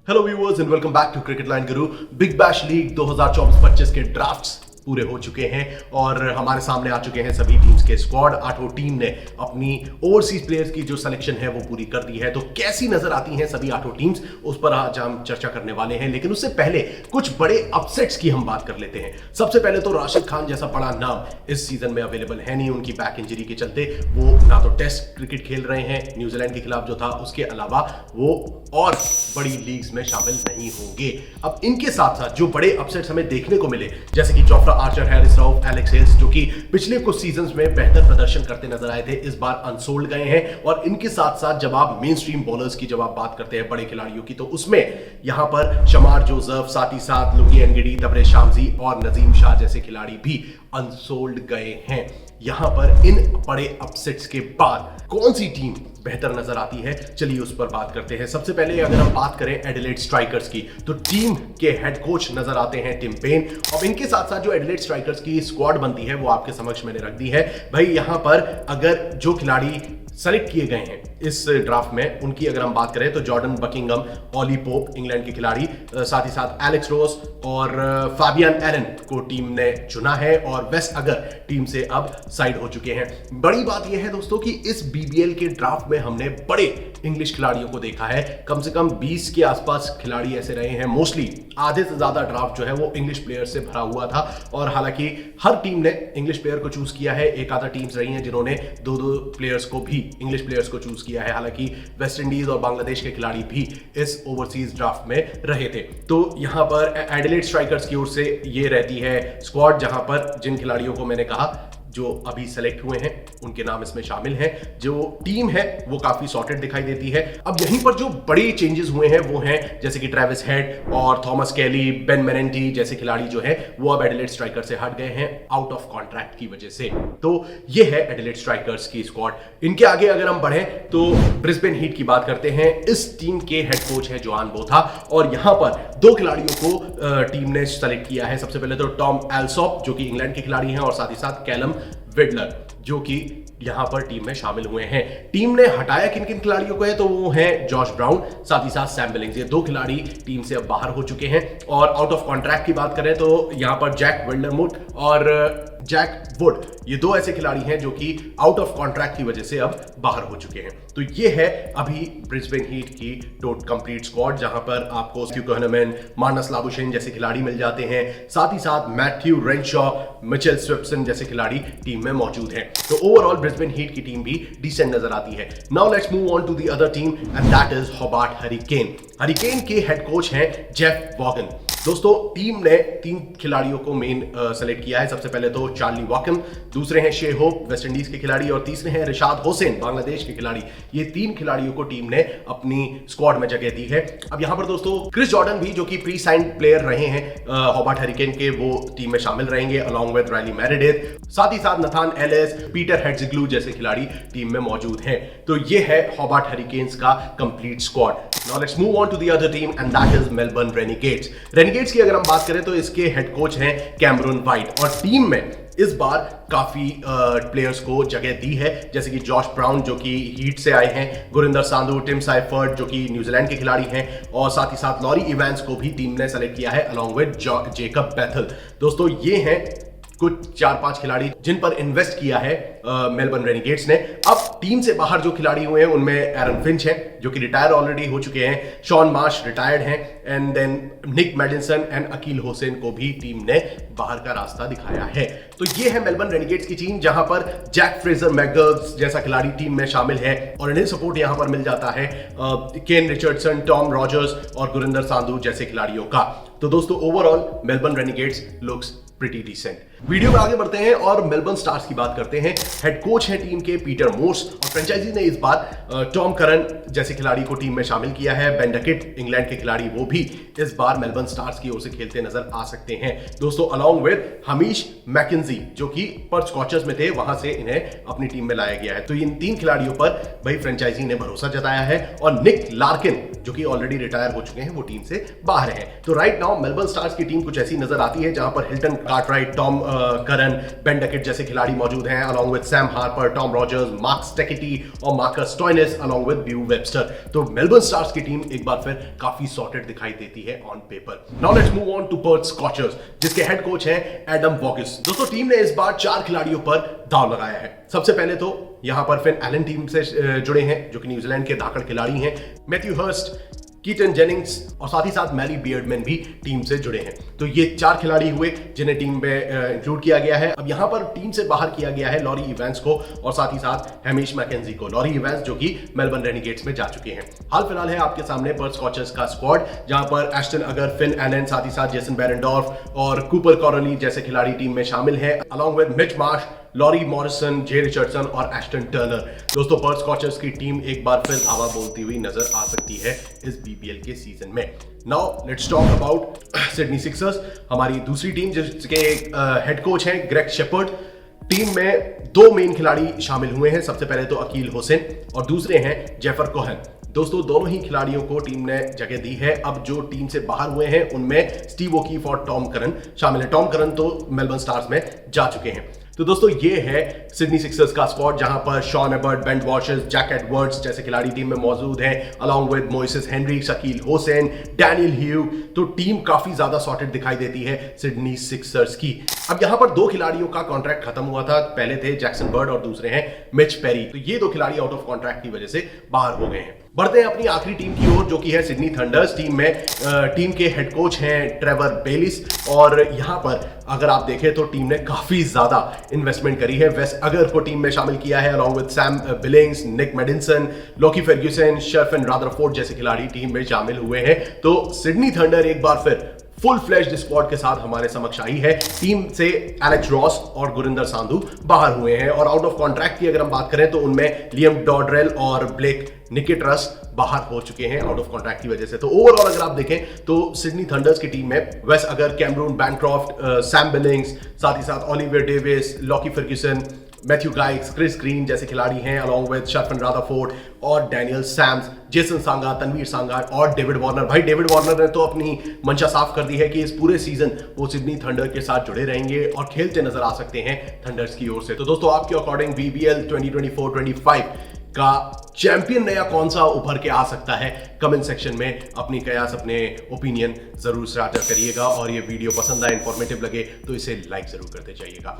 Hello viewers and welcome back to cricket line Guru. Big bash league 2024-25 के drafts पूरे हो चुके हैं और हमारे सामने आ चुके हैं सभी टीम्स के स्क्वाड। आठों टीम ने अपनी ओवरसीज प्लेयर्स की जो सिलेक्शन है वो पूरी कर दी है। तो कैसी नजर आती हैं सभी आठों टीम्स, उस पर आज हम चर्चा करने वाले हैं। लेकिन उससे पहले कुछ बड़े अपसेट्स की हम बात कर लेते हैं। सबसे पहले तो राशिद खान जैसा बड़ा नाम इस सीजन में अवेलेबल है नहीं, उनकी बैक इंजरी के चलते वो ना तो टेस्ट क्रिकेट खेल रहे हैं न्यूजीलैंड के खिलाफ जो था, उसके अलावा वो और बड़ी लीग्स में शामिल नहीं होंगे। अब इनके साथ साथ जो बड़े अपसेट्स हमें देखने को मिले, जैसे कि Jofra Archer, Harris Rauf, Alex Hales, जो कि पिछले कुछ सीजन्स में बेहतर प्रदर्शन करते नजर आए थे, इस बार अनसोल्ड गए हैं। और इनके साथ साथ जब आप मेन स्ट्रीम बॉलर्स की जब आप बात करते हैं बड़े खिलाड़ियों की, तो उसमें यहां पर शमार जोसेफ, साथ ही साथ लुंगी एनगिडी, तबरेज शामजी और नजीम शाह जैसे खिलाड़ी भी अनसोल्ड गए हैं। यहां पर इन बड़े अपसेट्स के बाद कौन सी टीम बेहतर नजर आती है, चलिए उस पर बात करते हैं। सबसे पहले अगर हम बात करें एडिलेड स्ट्राइकर्स की, तो टीम के हेड कोच नजर आते हैं टिम पेन। और इनके साथ साथ जो एडिलेड स्ट्राइकर्स की स्क्वाड बनती है वो आपके समक्ष मैंने रख दी है। भाई यहां पर अगर जो खिलाड़ी सेलेक्ट किए गए हैं इस ड्राफ्ट में, उनकी अगर हम बात करें तो Jordan Buckingham, Ollie Pope England के खिलाड़ी, साथ ही साथ एलेक्स रोस और फाबियन एलन को टीम ने चुना है और वेस्ट अगर टीम से अब साइड हो चुके हैं। बड़ी बात यह है दोस्तों कि इस बीबीएल के ड्राफ्ट में हमने बड़े इंग्लिश खिलाड़ियों को देखा है। कम से कम 20 के आसपास खिलाड़ी ऐसे रहे हैं। मोस्टली आधे से ज्यादा ड्राफ्ट जो है वो इंग्लिश प्लेयर से भरा हुआ था। और हालांकि हर टीम ने इंग्लिश प्लेयर को चूज किया है, एक आधा टीम्स रही हैं जिन्होंने दो प्लेयर्स को भी, इंग्लिश प्लेयर्स को चूज किया है। हालांकि वेस्ट इंडीज और बांग्लादेश के खिलाड़ी भी इस ओवरसीज ड्राफ्ट में रहे थे। तो यहां पर एडिलेड स्ट्राइकर्स की ओर से ये रहती है स्क्वाड, जहां पर जिन खिलाड़ियों को मैंने कहा जो अभी सेलेक्ट हुए हैं उनके नाम इसमें शामिल हैं। जो टीम है वो काफी सॉर्टेड दिखाई देती है। अब यहीं पर जो बड़े चेंजेस हुए हैं वो हैं जैसे कि ट्रेविस हेड और थॉमस कैली, बेन मेनेंटी जैसे खिलाड़ी जो है वो अब एडिलेड स्ट्राइकर से हट गए हैं आउट ऑफ कॉन्ट्रैक्ट की वजह से। तो ये है एडिलेड स्ट्राइकर्स की स्क्वाड। इनके आगे अगर हम बढ़े तो ब्रिस्बेन हीट की बात करते हैं। इस टीम के हेड कोच है जोआन बोथा और यहां पर दो खिलाड़ियों को टीम ने सेलेक्ट किया है। सबसे पहले तो टॉम एल्सॉप जो कि इंग्लैंड के खिलाड़ी हैं और साथ ही साथ कैलम विडलर जो कि यहां पर टीम में शामिल हुए हैं। टीम ने हटाया किन किन खिलाड़ियों को है तो वो हैं जॉश ब्राउन, साथ ही साथ सैम बिलिंग्स। ये दो खिलाड़ी टीम से अब बाहर हो चुके हैं। और आउट ऑफ कॉन्ट्रैक्ट की बात करें तो यहां पर जैक विल्डरमुट और जैक वुड, ये दो ऐसे खिलाड़ी हैं जो कि आउट ऑफ कॉन्ट्रैक्ट की वजह से अब बाहर हो चुके हैं। तो ये है अभी ब्रिस्बेन हीट की टोट कंप्लीट स्क्वाड, जहां पर आपको स्टीव कोहनेमैन, मार्नस लाबुशेन जैसे खिलाड़ी मिल जाते हैं। साथ ही साथ मैथ्यू रेनशॉ, मिचेल स्विप्सन जैसे खिलाड़ी टीम में मौजूद हैं। तो ओवरऑल ब्रिस्बेन हीट की टीम भी डिसेंट नजर आती है। Now let's move on to the other team and that is Hobart Hurricane. Hurricane के हेड कोच हैं जेफ वॉगन। दोस्तों टीम ने तीन खिलाड़ियों को मेन सेलेक्ट किया है। सबसे पहले तो चार्ली वॉकम, दूसरे हैं शे होप वेस्ट इंडीज के खिलाड़ी और तीसरे हैं रिशाद हुसैन बांग्लादेश के खिलाड़ी। ये तीन खिलाड़ियों को टीम ने अपनी स्क्वाड में जगह दी है। अब यहां पर दोस्तों क्रिस जॉर्डन भी जो कि प्री साइंड प्लेयर रहे हैं होबार्ट हरिकेन के, वो टीम में शामिल रहेंगे अलॉन्ग विद राइली मेरेडिथ। साथ ही साथ नथान एलिस, पीटर हेड्जिग्लू जैसे खिलाड़ी टीम में मौजूद हैं। तो ये है होबार्ट हरिकेन्स का complete squad. Now let's move on to the other team and that is Melbourne Renegades. Renegades की अगर हम बात करें तो इसके हेड कोच हैं कैमरून वाइट और टीम में इस बार काफी प्लेयर्स को जगह दी है, जैसे कि जॉश ब्राउन जो कि हीट से आए हैं, गुरिंदर सांधू, टिम साइफर्ट जो कि न्यूजीलैंड के खिलाड़ी हैं और साथ ही साथ लॉरी इवेंस को भी टीम ने सेलेक्ट किया है अलॉन्ग विद जेकब बैथल। दोस्तों ये हैं कुछ 4-5 खिलाड़ी जिन पर इन्वेस्ट किया है मेलबर्न रेनिगेट्स ने। अब टीम से बाहर जो खिलाड़ी हुए हैं उनमें एरन फिंच हैं जो कि रिटायर ऑलरेडी हो चुके हैं, शॉन मार्श रिटायर्ड हैं and then Nick Maddinson and Akeal Hosein को भी टीम ने बाहर का रास्ता दिखाया है। तो ये है मेलबर्न रेनिगेट्स की टीम, जहां पर जैक फ्रेजर मैकगर्व्स जैसा खिलाड़ी टीम में शामिल है और इन्हें सपोर्ट यहां पर मिल जाता है केन रिचर्डसन, टॉम रॉजर्स और गुरिंदर सांधू जैसे खिलाड़ियों का। तो दोस्तों overall Melbourne Renegades looks pretty decent. Video में आगे बढ़ते हैं और मेलबर्न स्टार्स की बात करते हैं। हेड कोच है टीम के पीटर मोर्स और फ्रेंचाइजी ने इस बार टॉम करन जैसे खिलाड़ी को टीम में शामिल किया है। बेन डकेट इंग्लैंड के खिलाड़ी वो भी इस बार मेलबर्न स्टार्स की ओर से खेलते नजर आ सकते हैं। दोस्तों अलॉन्ग विद हमीश मैकेंजी जो कि पर्थ स्कॉचर्स में थे, वहां से इन्हें अपनी टीम में लाया गया है। तो इन तीन खिलाड़ियों पर भाई फ्रेंचाइजी ने भरोसा जताया है और निक लार्किन जो कि ऑलरेडी रिटायर हो चुके हैं वो टीम से बाहर हैं। तो राइट नाउ मेलबर्न स्टार्स की टीम कुछ ऐसी नजर आती है जहां पर Hilton Cartwright, Tom Curran, Ben Duckett जैसे खिलाड़ी मौजूद हैं, along with Sam Harper, Tom Rogers, Mark Steketee और Marcus Stoinis, along with Beau Webster. तो मेलबर्न स्टार्स की टीम एक बार फिर काफी सॉर्टेड दिखाई देती है on paper. Now let's move on to Perth Scorchers, जिसके हेड कोच हैं एडम वॉगिस। दोस्तों टीम ने इस बार 4 खिलाड़ियों पर दाव लगाया है। सबसे पहले तो यहां पर फिन एलन टीम से जुड़े हैं, जो कि न्यूजीलैंड के धाकड़ खिलाड़ी हैं। मैथ्यू हर्स्ट, कीटन जेनिंग्स और साथ ही साथ मैली बियर्डमैन भी टीम से जुड़े हैं। तो ये 4 खिलाड़ी हुए जिन्हें टीम में इंक्लूड किया गया है। अब यहां पर टीम से बाहर किया गया है लॉरी इवेंस को और साथ ही साथ हैमिश मैकेंजी को। लॉरी इवेंस जो कि मेलबर्न रेनिगेट्स में जा चुके हैं। हाल फिलहाल है आपके सामने पर्थ स्कॉचर्स का स्क्वाड, जहां पर एस्टन अगर, फिन एलन, साथ ही साथ जेसन बेरेंडॉर्फ और कूपर कॉरली जैसे खिलाड़ी टीम में शामिल हैं, along with Mitch Marsh, Lawrie Morrison, Jhye Richardson और एस्टन टर्नर। दोस्तों पर्थ स्कॉचर्स की टीम एक बार फिर धावा बोलती हुई नजर आ सकती है इस बीपीएल के सीजन में। Now let's talk about Sydney Sixers, हमारी दूसरी टीम जिसके हेड कोच हैं ग्रेग शेपर्ड। टीम में 2 मेन खिलाड़ी शामिल हुए हैं। सबसे पहले तो अकील हुसैन और दूसरे हैं जेफर कोहन। दोस्तों दोनों ही खिलाड़ियों को टीम ने जगह दी है। अब जो टीम से बाहर हुए हैं उनमें स्टीव ओकीफ और टॉम करन शामिल है। टॉम करन तो मेलबर्न स्टार्स में जा चुके हैं। तो दोस्तों ये है सिडनी सिक्सर्स का स्क्वाड, जहां पर Sean Abbott, Ben Dwarshuis, Jack Edwards जैसे खिलाड़ी टीम में मौजूद हैं, along with Moises Henriques, Shakeel Hussain, Daniel Hughes. तो टीम काफी ज्यादा सॉर्टेड दिखाई देती है सिडनी सिक्सर्स की। अब यहां पर 2 खिलाड़ियों का कॉन्ट्रैक्ट खत्म हुआ था। पहले थे जैक्सन बर्ड और दूसरे हैं मिच पेरी। तो ये 2 खिलाड़ी आउट ऑफ कॉन्ट्रैक्ट की वजह से बाहर हो गए हैं। बढ़ते हैं अपनी आखिरी टीम की ओर, जो कि है सिडनी थंडर्स। टीम के हेड कोच हैं ट्रेवर बेलिस और यहां पर अगर आप देखें तो टीम ने काफी ज्यादा इन्वेस्टमेंट करी है। वेस्ट अगर को टीम में शामिल किया है, along with Sam Billings, Nick Maddinson, Lockie Ferguson, Sherfane Rutherford जैसे खिलाड़ी टीम में शामिल हुए हैं। तो सिडनी थंडर एक बार फिर फुल फ्लैश्ड स्क्वाड के साथ हमारे समक्ष आई है। टीम से एलेक्स रॉस और गुरिंदर सांधू बाहर हुए हैं और आउट ऑफ कॉन्ट्रैक्ट की अगर हम बात करें तो उनमें लियम डॉडरेल और ब्लेक निकेट्रस बाहर हो चुके हैं आउट ऑफ कॉन्ट्रैक्ट की वजह से। तो ओवरऑल अगर आप देखें तो सिडनी थंडर्स की टीम में वेस अगर, कैमरून बैनक्रॉफ्ट, सैम बिलिंग्स, साथ ही साथ Oliver Davies, Lockie Ferguson, Matthew Gilkes, Chris Green जैसे खिलाड़ी हैं, अलॉन्ग विद शर्फन रादरफोर्ड और Daniel Sams, Jason Sangha, Tanveer Sangha और डेविड वार्नर। भाई डेविड वार्नर ने तो अपनी मंशा साफ कर दी है कि इस पूरे सीजन वो सिडनी थंडर के साथ जुड़े रहेंगे और खेलते नजर आ सकते हैं थंडर्स की ओर से। तो दोस्तों आपके अकॉर्डिंग बीबीएल 2024-25 का चैंपियन नया कौन सा उभर के आ सकता है? कमेंट सेक्शन में अपनी कयास, अपने ओपिनियन जरूर साझा करिएगा और ये वीडियो पसंद आए, इंफॉर्मेटिव लगे तो इसे लाइक जरूर करते जाइएगा।